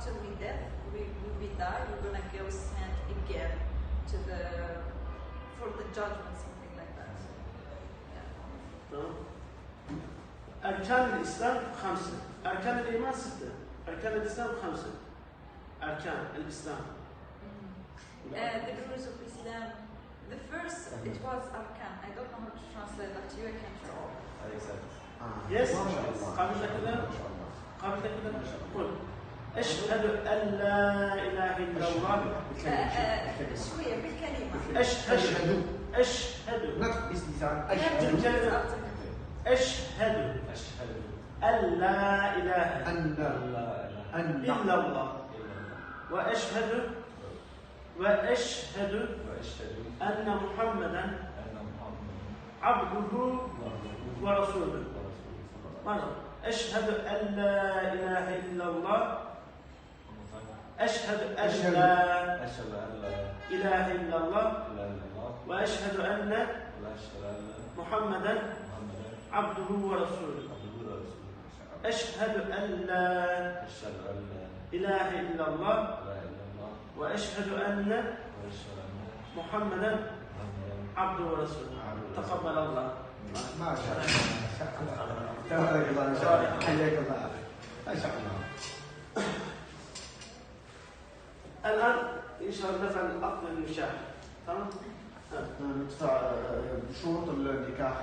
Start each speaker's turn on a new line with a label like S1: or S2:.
S1: after we die, we're gonna go sent again to for the judgment, something like that.
S2: تمام. أركان الإسلام 5. أركان الإيمان 6. أركان الإسلام 5. أركان الإسلام.
S1: The rules of Islam. The first, it was arkan. I don't know how to translate that to you. I can't draw.
S2: Yes. قبل كده. قل أشهد أن لا إله إلا الله.
S1: شوية بالكلمة.
S2: أشهد.
S3: نطق باستثناء.
S2: أشهد أن لا إله إلا الله وأشهد أن محمدا عبده ورسوله. أشهد أن لا إله إلا الله. أشهد أن لا إله إلا الله وأشهد أن محمدا عبده ورسوله. أشهد أن لا إله إلا الله وأشهد أن محمدا عبده ورسوله. تقبل الله.
S3: ما شاء الله. تبارك الله. ما شاء الله. حياك الله. ما شاء الله.
S2: الآن إن شاء الله نفعل أفضل المشاهد. تمام؟
S3: ندفع شروط النكاح.